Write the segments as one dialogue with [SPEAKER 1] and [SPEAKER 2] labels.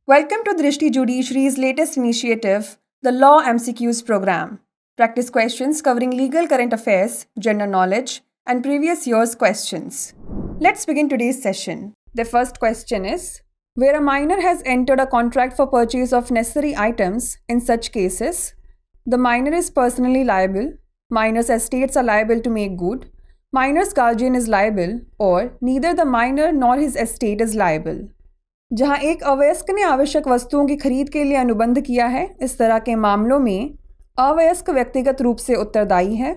[SPEAKER 1] Welcome to Drishti Judiciary's latest initiative, the Law MCQs program. Practice questions covering legal current affairs, general knowledge, and previous year's questions. Let's begin today's session. The first question is, where a minor has entered a contract for purchase of necessary items, in such cases, the minor is personally liable, minor's estates are liable to make good, minor's guardian is liable, or neither the minor nor his estate is liable. जहां एक अवयस्क ने आवश्यक वस्तुओं की खरीद के लिए अनुबंध किया है, इस तरह के मामलों में अवयस्क व्यक्तिगत रूप से उत्तरदायी है,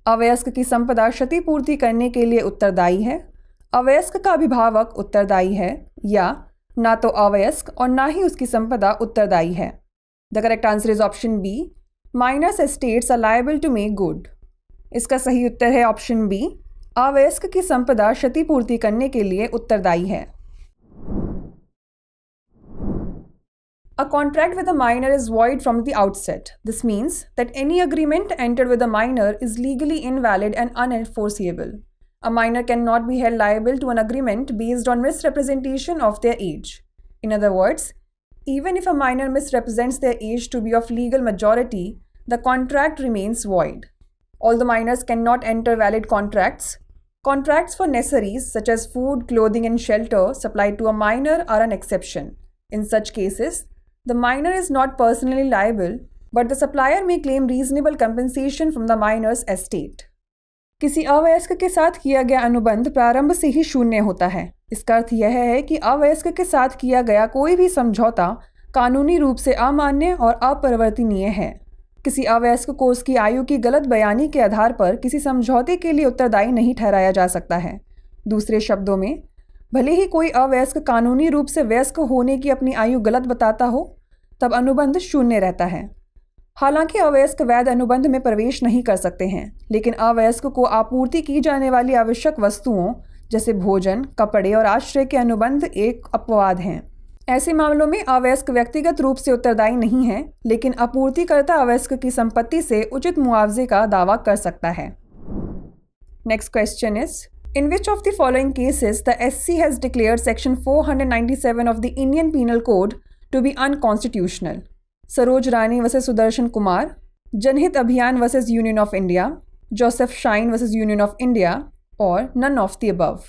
[SPEAKER 1] अवयस्क की संपदा क्षतिपूर्ति करने के लिए उत्तरदायी है, अवयस्क का अभिभावक उत्तरदायी है, या ना तो अवयस्क और ना ही उसकी संपदा उत्तरदायी है. The correct answer is option B, minors estates are liable to make good. इसका सही उत्तर है ऑप्शन बी, अवयस्क की संपदा क्षतिपूर्ति करने के लिए उत्तरदायी है. A contract with a minor is void from the outset. This means that any agreement entered with a minor is legally invalid and unenforceable. A minor cannot be held liable to an agreement based on misrepresentation of their age. In other words, even if a minor misrepresents their age to be of legal majority, the contract remains void. Although minors cannot enter valid contracts, contracts for necessaries such as food, clothing, and shelter supplied to a minor are an exception. In such cases, the minor is not personally liable, but the supplier may claim reasonable compensation from the minor's estate. किसी अवयस्क के साथ किया गया अनुबंध प्रारंभ से ही शून्य होता है. इसका अर्थ यह है कि अवयस्क के साथ किया गया कोई भी समझौता कानूनी रूप से अमान्य और अपरिवर्तनीय है. किसी अवयस्क को उसकी आयु की गलत बयानी के आधार पर किसी समझौते के लिए उत्तरदायी नहीं ठहराया जा सकता है. दूसरे शब्दों में, भले ही कोई अवयस्क कानूनी रूप से वयस्क होने की अपनी आयु गलत बताता हो, तब अनुबंध शून्य रहता है. हालांकि अवयस्क वैध अनुबंध में प्रवेश नहीं कर सकते हैं, लेकिन अवयस्क को आपूर्ति की जाने वाली आवश्यक वस्तुओं जैसे भोजन, कपड़े और आश्रय के अनुबंध एक अपवाद हैं. ऐसे मामलों में अवयस्क व्यक्तिगत रूप से उत्तरदायी नहीं है, लेकिन आपूर्तिकर्ता अवयस्क की संपत्ति से उचित मुआवजे का दावा कर सकता है. Next question is, in which of the following cases the SC has declared section 497 of the Indian Penal Code to be unconstitutional? Saroj Rani versus Sudarshan Kumar, जनहित अभियान versus union of India, Joseph Shine versus union of India, और none of the above.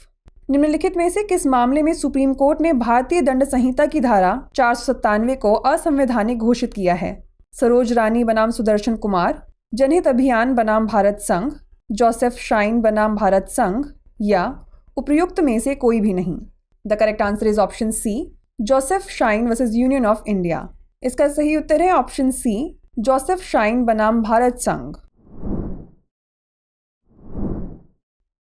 [SPEAKER 1] निम्नलिखित में से किस मामले में supreme court ने भारतीय दंड संहिता की धारा 497 को असंवैधानिक घोषित किया है? सरोज रानी बनाम सुदर्शन कुमार, जनहित अभियान बनाम भारत संघ, जोसेफ शाइन बनाम भारत संघ, या उपयुक्त में से कोई भी नहीं. The correct answer is option C, Joseph Shine versus union of India. इसका सही उत्तर है ऑप्शन सी, जोसेफ शाइन बनाम भारत संघ.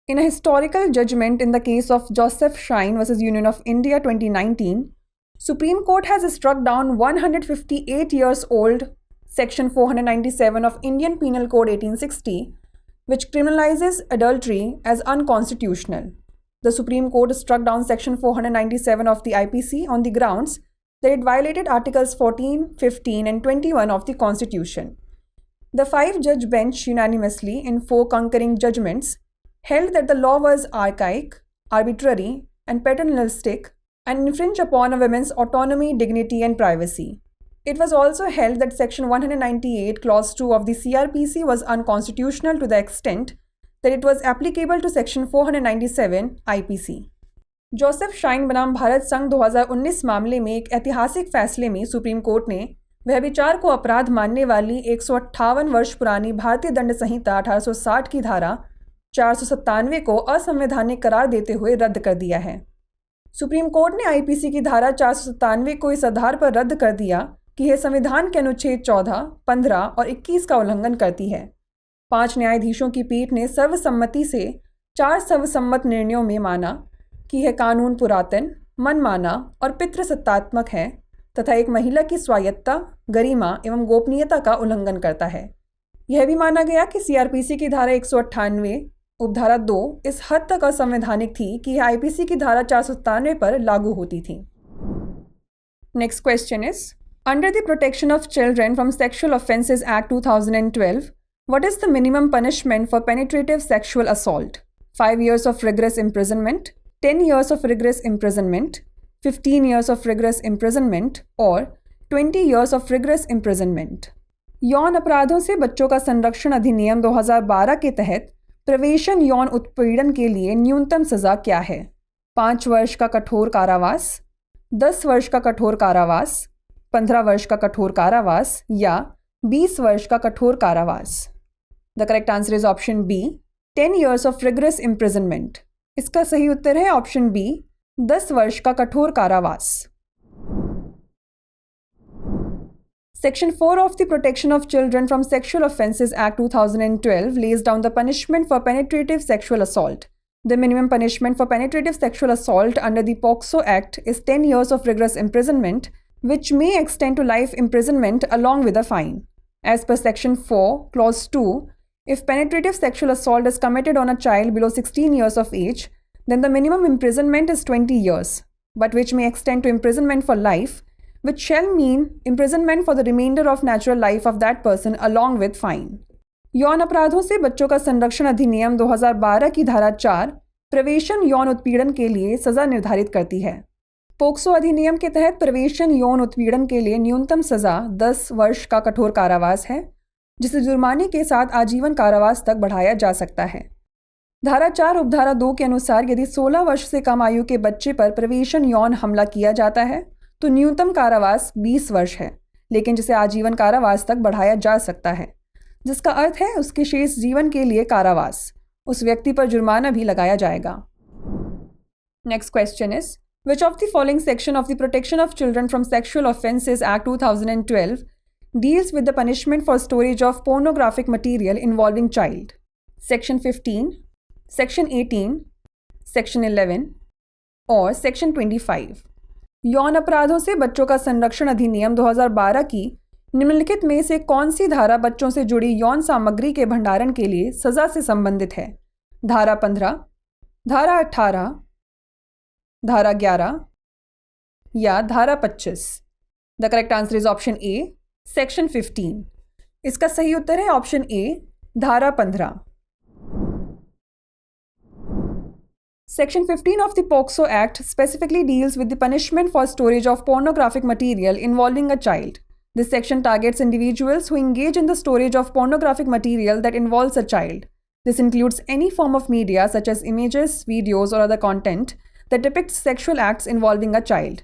[SPEAKER 1] In a historical judgment in the case of Joseph Shine versus Union of India 2019, Supreme Court has struck down 158 years old Section 497 of Indian Penal Code 1860, which criminalizes adultery as unconstitutional. The Supreme Court struck down Section 497 of the IPC on the grounds that it violated Articles 14, 15, and 21 of the Constitution. The five-judge bench unanimously, in four concurring judgments, held that the law was archaic, arbitrary, and paternalistic, and infringed upon a woman's autonomy, dignity, and privacy. It was also held that Section 198, Clause 2 of the CRPC was unconstitutional to the extent that it was applicable to Section 497 IPC. Joseph shine बनाम भारत संघ 2019 मामले में एक ऐतिहासिक फैसले में supreme court ने व्यभिचार को अपराध मानने वाली 158 वर्ष पुरानी भारतीय दंड संहिता 1860 की धारा 497 को असंवैधानिक करार देते हुए रद्द कर दिया है. सुप्रीम कोर्ट ने आईपीसी की धारा 497 को इस आधार पर रद्द कर दिया कि यह संविधान के अनुच्छेद 14, 15 और 21 का उल्लंघन करती है. 5 न्यायाधीशों की पीठ ने सर्वसम्मति से 4 सर्वसम्मत निर्णयों में माना कि यह कानून पुरातन, मनमाना और पितृसत्तात्मक है तथा एक महिला की स्वायत्तता, गरिमा एवं गोपनीयता का उल्लंघन करता है. यह भी माना गया कि सीआरपीसी की धारा 198 उपधारा 2 इस हद तक असंवैधानिक थी कि यह आईपीसी की धारा 497 पर लागू होती थी. Next question is, under the protection of children from sexual offences act 2012, what is the minimum punishment for penetrative sexual assault? 5 years of rigorous imprisonment, 10 years of rigorous imprisonment, 15 years of rigorous imprisonment और 20 years of rigorous imprisonment। यौन अपराधों से बच्चों का संरक्षण अधिनियम 2012 के तहत प्रवेशन यौन उत्पीड़न के लिए न्यूनतम सज़ा क्या है? 5 वर्ष का कठोर कारावास, 10 वर्ष का कठोर कारावास, 15 वर्ष का कठोर कारावास या 20 वर्ष का कठोर कारावास। The correct answer is option B, 10 years of rigorous imprisonment। इसका सही उत्तर है ऑप्शन बी, 10 वर्ष का कठोर कारावास। Section 4 of the Protection of Children from Sexual Offences Act 2012 lays down the punishment for penetrative sexual assault. The minimum punishment for penetrative sexual assault under the POCSO Act is 10 years of rigorous imprisonment, which may extend to life imprisonment along with a fine. As per Section 4, Clause 2, if penetrative sexual assault is committed on a child below 16 years of age, then the minimum imprisonment is 20 years, but which may extend to imprisonment for life, which shall mean imprisonment for the remainder of natural life of that person along with fine. यौन अपराधों से बच्चों का संरक्षण अधिनियम 2012 की धारा 4 प्रवेशन यौन उत्पीड़न के लिए सज़ा निर्धारित करती है। पोक्सो अधिनियम के तहत प्रवेशन यौन उत्पीड़न के लिए न्यूनतम सज़ा 10 वर्ष का कठोर कारावास है, जिसे जुर्माने के साथ आजीवन कारावास तक बढ़ाया जा सकता है। धारा 4 उपधारा 2 के अनुसार यदि 16 वर्ष से कम आयु के बच्चे पर प्रवेशन यौन हमला किया जाता है तो न्यूनतम कारावास 20 वर्ष है, लेकिन जिसे आजीवन कारावास तक बढ़ाया जा सकता है, जिसका अर्थ है उसके शेष जीवन के लिए कारावास, उस व्यक्ति पर जुर्माना भी लगाया जाएगा। Next question is, which of the following section of the protection of children from sexual offences act 2012 deals with the punishment for storage of pornographic material involving child? Section 15, Section 18, Section 11 और Section 25। यौन अपराधों से बच्चों का संरक्षण अधिनियम 2012 की निम्नलिखित में से कौन सी धारा बच्चों से जुड़ी यौन सामग्री के भंडारण के लिए सज़ा से संबंधित है? धारा 15, धारा 18, धारा 11 या धारा 25? The correct answer is option A, section 15। इसका सही उत्तर है ऑप्शन ए, धारा 15। Section 15 of the POCSO Act specifically deals with the punishment for storage of pornographic material involving a child. This section targets individuals who engage in the storage of pornographic material that involves a child. This includes any form of media such as images, videos, or other content that depicts sexual acts involving a child.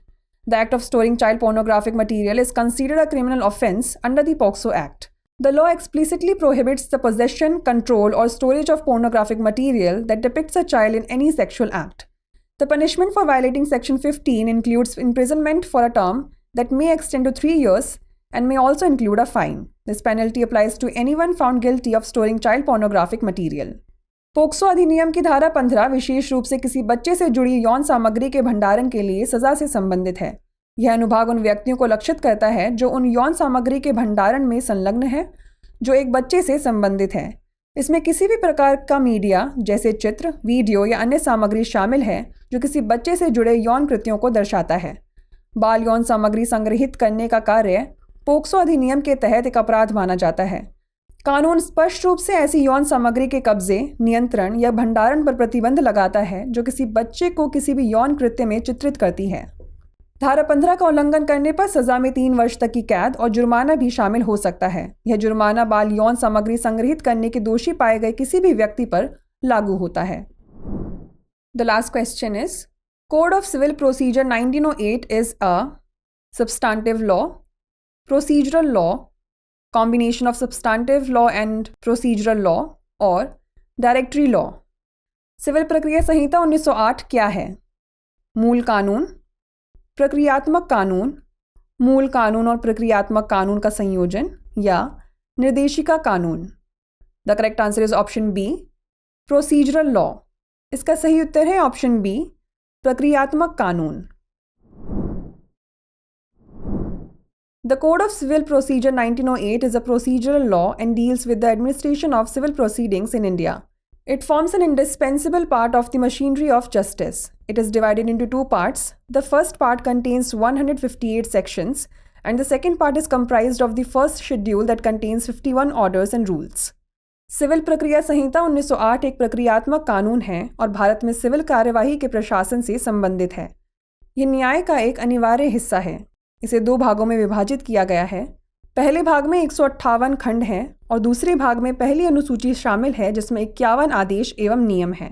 [SPEAKER 1] The act of storing child pornographic material is considered a criminal offense under the POCSO Act. The law explicitly prohibits the possession, control, or storage of pornographic material that depicts a child in any sexual act. The punishment for violating Section 15 includes imprisonment for a term that may extend to 3 years and may also include a fine. This penalty applies to anyone found guilty of storing child pornographic material. POCSO अधिनियम की धारा 15 विशेष रूप से किसी बच्चे से जुड़ी यौन सामग्री के भंडारण के लिए सज़ा से संबंधित है। यह अनुभाग उन व्यक्तियों को लक्षित करता है जो उन यौन सामग्री के भंडारण में संलग्न है जो एक बच्चे से संबंधित है। इसमें किसी भी प्रकार का मीडिया जैसे चित्र, वीडियो या अन्य सामग्री शामिल है जो किसी बच्चे से जुड़े यौन कृत्यों को दर्शाता है। बाल यौन सामग्री संग्रहित करने का कार्य पोक्सो अधिनियम के तहत एक अपराध माना जाता है। कानून स्पष्ट रूप से ऐसी यौन सामग्री के कब्जे, नियंत्रण या भंडारण पर प्रतिबंध लगाता है जो किसी बच्चे को किसी भी यौन कृत्य में चित्रित करती है। धारा 15 का उल्लंघन करने पर सजा में 3 वर्ष तक की कैद और जुर्माना भी शामिल हो सकता है। यह जुर्माना बाल यौन सामग्री संग्रहित करने के दोषी पाए गए किसी भी व्यक्ति पर लागू होता है। The last question is, code of civil procedure 1908 is a substantive law, procedural law, combination of substantive law and procedural law और डायरेक्टरी लॉ। सिविल प्रक्रिया संहिता 1908 क्या है? मूल कानून, प्रक्रियात्मक कानून, मूल कानून और प्रक्रियात्मक कानून का संयोजन या निर्देशिका कानून। The correct answer is option B, procedural law. इसका सही उत्तर है ऑप्शन बी, प्रक्रियात्मक कानून। The Code of Civil Procedure 1908 is a procedural law and deals with the administration of civil proceedings in India. It forms an indispensable part of the machinery of justice. It is divided into 2 parts. The first part contains 158 sections, and the second part is comprised of the first schedule that contains 51 orders and rules. Civil प्रक्रिया संहिता 1908 एक प्रक्रियात्मक कानून है और भारत में civil कार्यवाही के प्रशासन से संबंधित है। ये न्याय का एक अनिवार्य हिस्सा है। इसे 2 भागों में विभाजित किया गया है। पहले भाग में 158 खंड हैं और दूसरे भाग में पहली अनुसूची शामिल है जिसमें 51 आदेश एवं नियम हैं।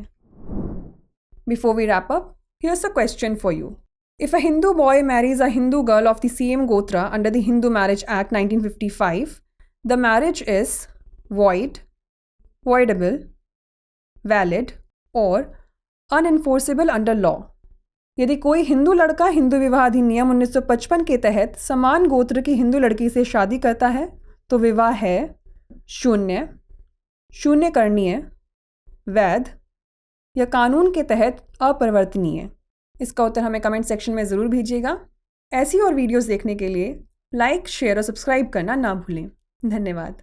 [SPEAKER 1] Before we wrap up, here's a question for you. If a Hindu boy marries a Hindu girl of the same gotra under the Hindu Marriage Act 1955, the marriage is void, voidable, valid or unenforceable under law. यदि कोई हिंदू लड़का हिंदू विवाह अधिनियम 1955 के तहत समान गोत्र की हिंदू लड़की से शादी करता है तो विवाह है शून्य, शून्य करणीय, वैध या कानून के तहत अपरिवर्तनीय। इसका उत्तर हमें कमेंट सेक्शन में ज़रूर भेजिएगा। ऐसी और वीडियोस देखने के लिए लाइक, शेयर और सब्सक्राइब करना ना भूलें। धन्यवाद।